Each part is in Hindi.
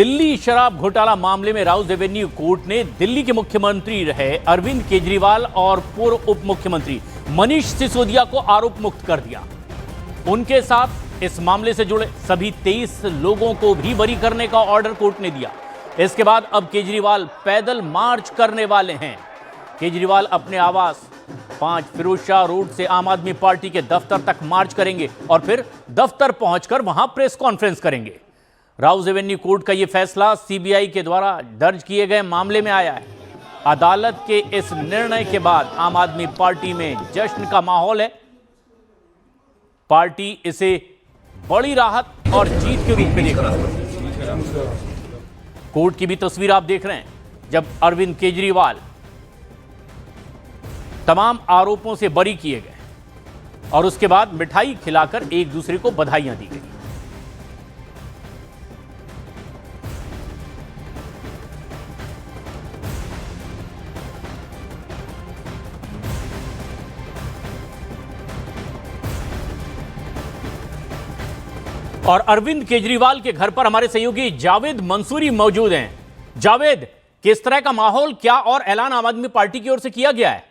दिल्ली शराब घोटाला मामले में राउज एवेन्यू कोर्ट ने दिल्ली के मुख्यमंत्री रहे अरविंद केजरीवाल और पूर्व उप मुख्यमंत्री मनीष सिसोदिया को आरोप मुक्त कर दिया। उनके साथ इस मामले से जुड़े सभी 23 लोगों को भी बरी करने का ऑर्डर कोर्ट ने दिया। इसके बाद अब केजरीवाल पैदल मार्च करने वाले हैं। केजरीवाल अपने आवास 5 फिरोजशाह रोड से आम आदमी पार्टी के दफ्तर तक मार्च करेंगे और फिर दफ्तर पहुंचकर वहां प्रेस कॉन्फ्रेंस करेंगे। राउज एवेन्यू कोर्ट का यह फैसला सीबीआई के द्वारा दर्ज किए गए मामले में आया है। अदालत के इस निर्णय के बाद आम आदमी पार्टी में जश्न का माहौल है। पार्टी इसे बड़ी राहत और जीत के रूप में देख रहा है। कोर्ट की भी तस्वीर आप देख रहे हैं, जब अरविंद केजरीवाल तमाम आरोपों से बरी किए गए और उसके बाद मिठाई खिलाकर एक दूसरे को बधाइयां दी गई। और अरविंद केजरीवाल के घर पर हमारे सहयोगी जावेद मंसूरी मौजूद हैं। जावेद, किस तरह का माहौल, क्या और ऐलान आम आदमी पार्टी की ओर से किया गया है?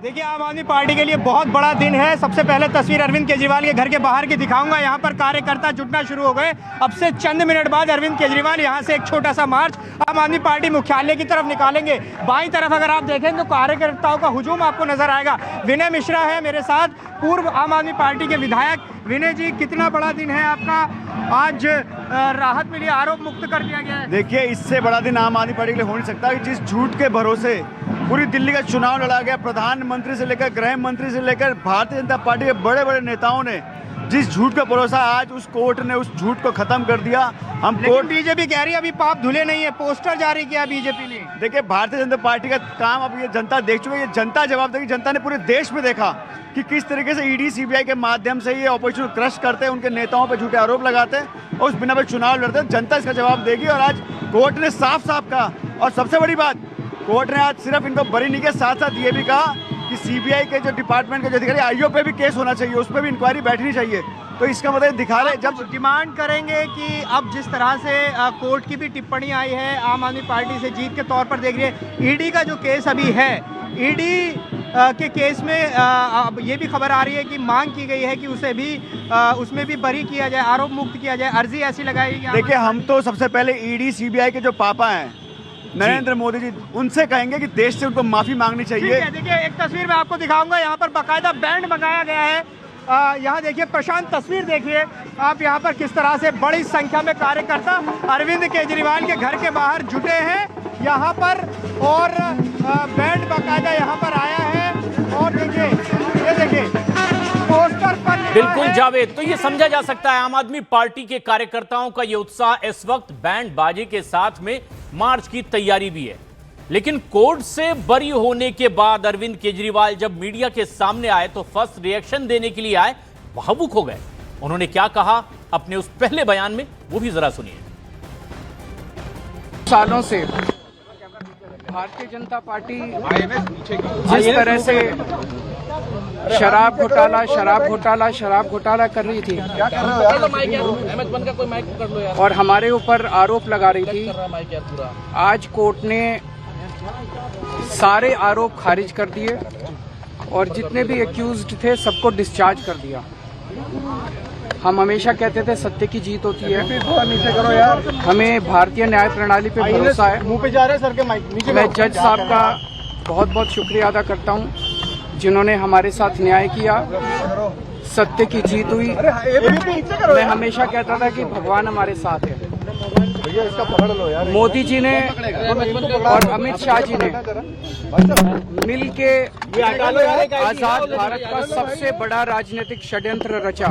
देखिए, आम आदमी पार्टी के लिए बहुत बड़ा दिन है। सबसे पहले तस्वीर अरविंद केजरीवाल के घर के बाहर की दिखाऊंगा। यहाँ पर कार्यकर्ता जुटना शुरू हो गए। अब से चंद मिनट बाद अरविंद केजरीवाल यहाँ से एक छोटा सा मार्च आम आदमी पार्टी मुख्यालय की तरफ निकालेंगे। बाईं तरफ अगर आप देखें तो कार्यकर्ताओं का हुजूम आपको नजर आएगा। विनय मिश्रा है मेरे साथ, पूर्व आम आदमी पार्टी के विधायक। विनय जी, कितना बड़ा दिन है आपका? आज राहत मिली, आरोप मुक्त कर दिया गया है। देखिए, इससे बड़ा दिन आम आदमी पार्टी के लिए हो नहीं सकता कि जिस झूठ के भरोसे पूरी दिल्ली का चुनाव लड़ा गया, प्रधानमंत्री से लेकर गृह मंत्री से लेकर भारतीय जनता पार्टी के बड़े बड़े नेताओं ने जिस झूठ का भरोसा, आज उस कोर्ट ने उस झूठ को खत्म कर दिया। हम कोर्ट बीजेपी कह रही है अभी पाप धुले नहीं है, पोस्टर जारी किया बीजेपी ने। देखिए, भारतीय जनता पार्टी का काम अब ये जनता देख चुकी है। ये जनता जवाब देगी। जनता ने पूरे देश में देखा कि किस तरीके से ईडी सीबीआई के माध्यम से ये ऑपोजिशन क्रश करते हैं, उनके नेताओं पे झूठे आरोप लगाते हैं और उस बिना पे चुनाव लड़ते हैं। जनता इसका जवाब देगी। और आज कोर्ट ने साफ साफ कहा, और सबसे बड़ी बात, कोर्ट ने आज सिर्फ इनको बरी नहीं किया, साथ साथ ये भी कहा कि सीबीआई के जो डिपार्टमेंट के जो अधिकारी, आईओ पे भी केस होना चाहिए, उस पर भी इंक्वायरी बैठनी चाहिए। तो इसका मतलब दिखा रहे, जब डिमांड करेंगे कि अब जिस तरह से कोर्ट की भी टिप्पणी आई है, आम आदमी पार्टी से जीत के तौर पर देख रही है। ईडी का जो केस अभी है, ईडी के केस में ये भी खबर आ रही है कि मांग की गई है कि उसे भी उसमें भी बरी किया जाए, आरोप मुक्त किया जाए। अर्जी ऐसी लगाई गई। देखिए, हम तो सबसे पहले ईडी सीबीआई के जो पापा हैं नरेंद्र मोदी जी, उनसे कहेंगे कि देश से उनको माफी मांगनी चाहिए। देखिए, एक तस्वीर मैं आपको दिखाऊंगा। यहाँ पर बाकायदा बैंड मंगाया गया है। यहाँ देखिए प्रशांत, तस्वीर देखिए आप यहाँ पर किस तरह से बड़ी संख्या में कार्यकर्ता अरविंद केजरीवाल के घर के बाहर जुटे हैं यहाँ पर, और बैंड बाकायदा यहाँ पर आया है। और देखिए, ये देखिए पोस्टर पर बिल्कुल जावेद, तो ये समझा जा सकता है आम आदमी पार्टी के कार्यकर्ताओं का ये उत्साह इस वक्त बैंड बाजे के साथ में मार्च की तैयारी भी है। लेकिन कोर्ट से बरी होने के बाद अरविंद केजरीवाल जब मीडिया के सामने आए तो फर्स्ट रिएक्शन देने के लिए आए, भावुक हो गए। उन्होंने क्या कहा अपने उस पहले बयान में, वो भी जरा सुनिए। सालों से भारतीय जनता पार्टी जिस तरह से शराब घोटाला कर रही थी और हमारे ऊपर आरोप लगा रही थी, आज कोर्ट ने सारे आरोप खारिज कर दिए और जितने भी एक्यूज्ड थे सबको डिस्चार्ज कर दिया। हम हमेशा कहते थे सत्य की जीत होती है। हमें भारतीय न्याय प्रणाली पे भरोसा है। मुंह पे जा रहे सर के माइक। मैं जज साहब का बहुत बहुत शुक्रिया अदा करता हूं जिन्होंने हमारे साथ न्याय किया, सत्य की जीत हुई। मैं हमेशा कहता था कि भगवान हमारे साथ है। मोदी जी ने और अमित शाह जी ने मिल के आजाद भारत का सबसे बड़ा राजनीतिक षड्यंत्र रचा।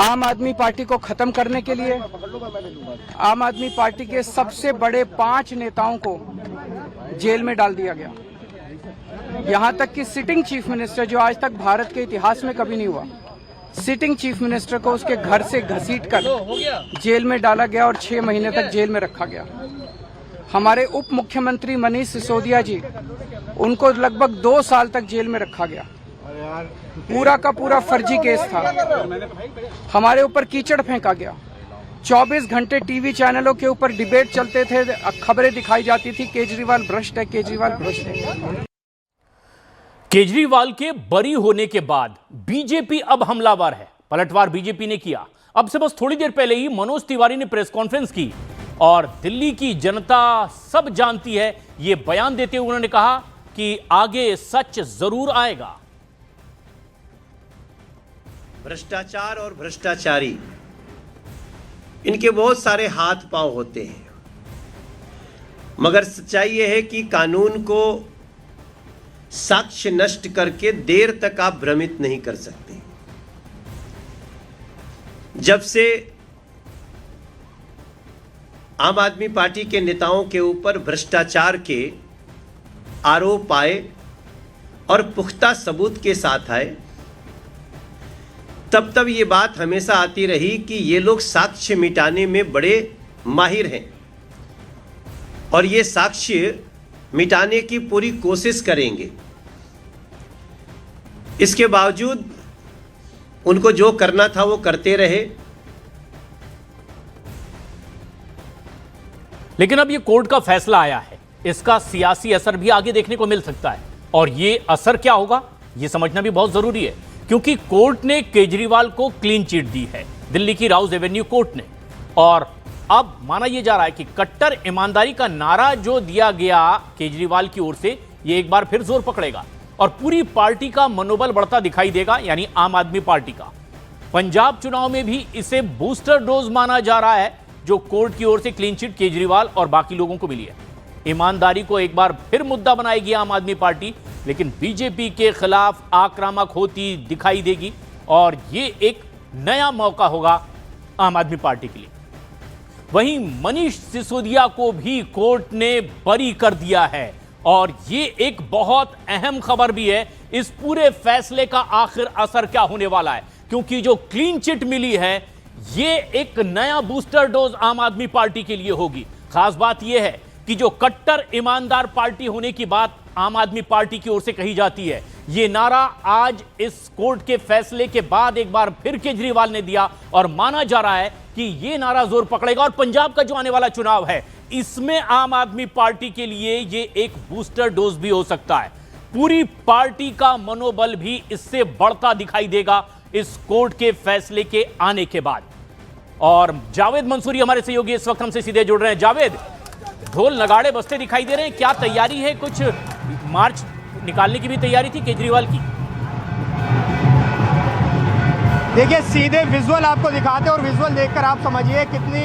आम आदमी पार्टी को खत्म करने के लिए आम आदमी पार्टी के सबसे बड़े 5 नेताओं को जेल में डाल दिया गया। यहाँ तक कि सिटिंग चीफ मिनिस्टर, जो आज तक भारत के इतिहास में कभी नहीं हुआ, सिटिंग चीफ मिनिस्टर को उसके घर से घसीटकर जेल में डाला गया और 6 महीने तक जेल में रखा गया। हमारे उप मुख्यमंत्री मनीष सिसोदिया जी, उनको लगभग 2 साल तक जेल में रखा गया। पूरा का पूरा फर्जी केस था। हमारे ऊपर कीचड़ फेंका गया। 24 घंटे टीवी चैनलों के ऊपर डिबेट चलते थे, खबरें दिखाई जाती थी केजरीवाल भ्रष्ट है, केजरीवाल भ्रष्ट है। केजरीवाल के बरी होने के बाद बीजेपी अब हमलावर है। पलटवार बीजेपी ने किया। अब से बस थोड़ी देर पहले ही मनोज तिवारी ने प्रेस कॉन्फ्रेंस की और दिल्ली की जनता सब जानती है, यह बयान देते हुए उन्होंने कहा कि आगे सच जरूर आएगा। भ्रष्टाचार और भ्रष्टाचारी, इनके बहुत सारे हाथ पांव होते हैं, मगर सच्चाई यह है कि कानून को साक्ष्य नष्ट करके देर तक आप भ्रमित नहीं कर सकते। जब से आम आदमी पार्टी के नेताओं के ऊपर भ्रष्टाचार के आरोप आए और पुख्ता सबूत के साथ आए, तब ये बात हमेशा आती रही कि ये लोग साक्ष्य मिटाने में बड़े माहिर हैं और ये साक्ष्य मिटाने की पूरी कोशिश करेंगे। इसके बावजूद उनको जो करना था वो करते रहे। लेकिन अब ये कोर्ट का फैसला आया है, इसका सियासी असर भी आगे देखने को मिल सकता है और ये असर क्या होगा ये समझना भी बहुत जरूरी है, क्योंकि कोर्ट ने केजरीवाल को क्लीन चिट दी है, दिल्ली की राउज एवेन्यू कोर्ट ने। और अब माना यह जा रहा है कि कट्टर ईमानदारी का नारा जो दिया गया केजरीवाल की ओर से, यह एक बार फिर जोर पकड़ेगा और पूरी पार्टी का मनोबल बढ़ता दिखाई देगा, यानी आम आदमी पार्टी का। पंजाब चुनाव में भी इसे बूस्टर डोज माना जा रहा है, जो कोर्ट की ओर से क्लीन चिट केजरीवाल और बाकी लोगों को मिली है। ईमानदारी को एक बार फिर मुद्दा बनाएगी आम आदमी पार्टी, लेकिन बीजेपी के खिलाफ आक्रामक होती दिखाई देगी और यह एक नया मौका होगा आम आदमी पार्टी के लिए। वहीं मनीष सिसोदिया को भी कोर्ट ने बरी कर दिया है और यह एक बहुत अहम खबर भी है। इस पूरे फैसले का आखिर असर क्या होने वाला है, क्योंकि जो क्लीन चिट मिली है यह एक नया बूस्टर डोज आम आदमी पार्टी के लिए होगी। खास बात यह है कि जो कट्टर ईमानदार पार्टी होने की बात आम आदमी पार्टी की ओर से कही जाती है, यह नारा आज इस कोर्ट के फैसले के बाद एक बार फिर केजरीवाल ने दिया और माना जा रहा है कि यह नारा जोर पकड़ेगा और पंजाब का जो आने वाला चुनाव है इसमें आम आदमी पार्टी के लिए यह एक बूस्टर डोज भी हो सकता है। पूरी पार्टी का मनोबल भी इससे बढ़ता दिखाई देगा इस कोर्ट के फैसले के आने के बाद। और जावेद मंसूरी हमारे सहयोगी इस वक्त हमसे सीधे जुड़ रहे हैं। जावेद, ढोल नगाड़े बजते दिखाई दे रहे हैं, क्या तैयारी है? कुछ मार्च निकालने की भी तैयारी थी केजरीवाल की? देखिए, सीधे विजुअल आपको दिखाते हैं और विजुअल देखकर आप समझिए कितनी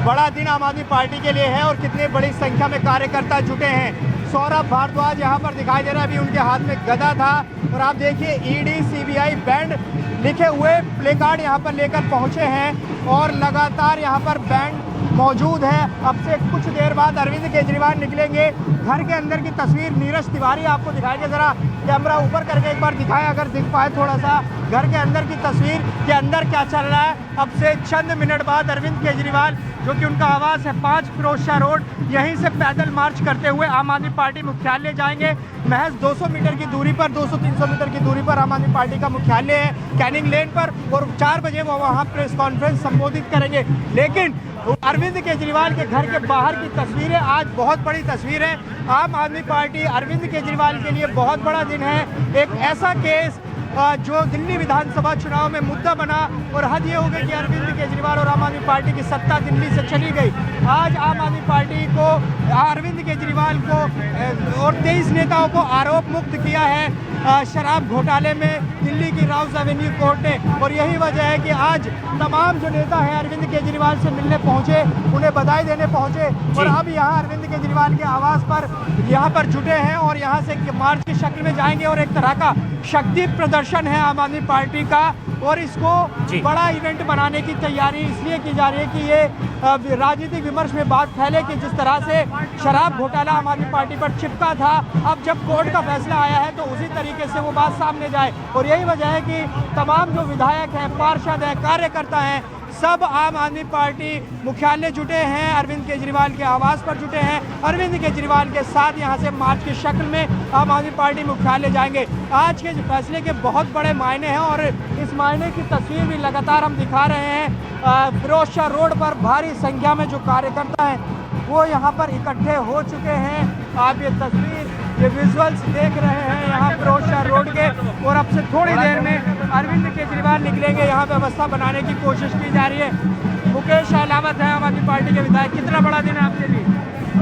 बड़ा दिन आम आदमी पार्टी के लिए है और कितनी बड़ी संख्या में कार्यकर्ता जुटे हैं। सौरभ भारद्वाज यहाँ पर दिखाई दे रहा है, अभी उनके हाथ में गदा था और आप देखिए ईडी सीबीआई बैंड लिखे हुए प्ले कार्ड यहाँ पर लेकर पहुँचे हैं और लगातार यहाँ पर बैंड मौजूद है। अब से कुछ देर बाद अरविंद केजरीवाल निकलेंगे। घर के अंदर की तस्वीर नीरज तिवारी आपको दिखाएंगे, जरा कैमरा ऊपर करके एक बार दिखाएं अगर दिख पाए थोड़ा सा, घर के अंदर की तस्वीर के अंदर क्या चल रहा है। अब से चंद मिनट बाद अरविंद केजरीवाल, जो कि उनका आवास है 5 फिरोजशाह रोड, यहीं से पैदल मार्च करते हुए आम आदमी पार्टी मुख्यालय जाएंगे। महज 200 मीटर की दूरी पर, 200-300 मीटर की दूरी पर आम आदमी पार्टी का मुख्यालय है कैनिंग लेन पर और 4 बजे वो वहाँ प्रेस कॉन्फ्रेंस संबोधित करेंगे। लेकिन अरविंद केजरीवाल के घर के बाहर की तस्वीरें आज बहुत बड़ी तस्वीर है। आम आदमी पार्टी अरविंद केजरीवाल के लिए बहुत बड़ा दिन है। एक ऐसा केस जो दिल्ली विधानसभा चुनाव में मुद्दा बना और हद ये हो गई कि अरविंद केजरीवाल और आम आदमी पार्टी की सत्ता दिल्ली से चली गई। आज आम आदमी पार्टी को अरविंद केजरीवाल को और 23 नेताओं को आरोप मुक्त किया है शराब घोटाले में दिल्ली की राउज एवेन्यू कोर्ट ने, और यही वजह है कि आज तमाम जो नेता हैं अरविंद केजरीवाल से मिलने पहुंचे, उन्हें बधाई देने पहुंचे और अब यहाँ अरविंद केजरीवाल के आवास पर यहाँ पर जुटे हैं और यहाँ से मार्च की शक्ल में जाएंगे और एक तरह का शक्ति प्रदर्शन है आम आदमी पार्टी का और इसको बड़ा इवेंट बनाने की तैयारी इसलिए की जा रही है कि ये राजनीतिक विमर्श में बात फैले कि जिस तरह से शराब घोटाला आम आदमी पार्टी पर चिपका था, अब जब कोर्ट का फैसला आया है तो उसी तरीके से वो बात सामने जाए। और यही वजह है कि तमाम जो विधायक हैं, पार्षद हैं, कार्यकर्ता हैं, सब आम आदमी पार्टी मुख्यालय जुटे हैं, अरविंद केजरीवाल के आवास पर जुटे हैं। अरविंद केजरीवाल के साथ यहाँ से मार्च की शक्ल में आम आदमी पार्टी मुख्यालय जाएंगे। आज के फैसले के बहुत बड़े मायने हैं और इस मायने की तस्वीर भी लगातार हम दिखा रहे हैं। फिरोज शाह रोड पर भारी संख्या में जो कार्यकर्ता हैं वो यहाँ पर इकट्ठे हो चुके हैं। आप ये तस्वीर, ये विजुअल्स देख रहे हैं यहाँ फिरोज शाह रोड के, और अब से थोड़ी देर में अरविंद केजरीवाल निकलेंगे। यहाँ व्यवस्था बनाने की कोशिश की जा रही है। मुकेश अहलावत है आम आदमी पार्टी के विधायक। कितना बड़ा दिन है आपके लिए?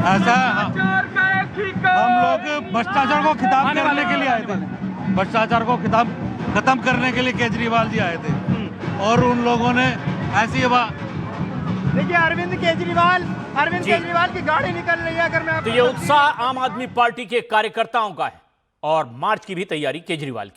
ऐसा हम लोग भ्रष्टाचार को खत्म करने के लिए आए थे। भ्रष्टाचार को खत्म करने के लिए केजरीवाल जी आए थे और उन लोगों ने ऐसी देखिए अरविंद केजरीवाल की गाड़ी निकल रही है। अगर मैं तो ये उत्साह आम आदमी पार्टी के कार्यकर्ताओं का है और मार्च की भी तैयारी केजरीवाल की।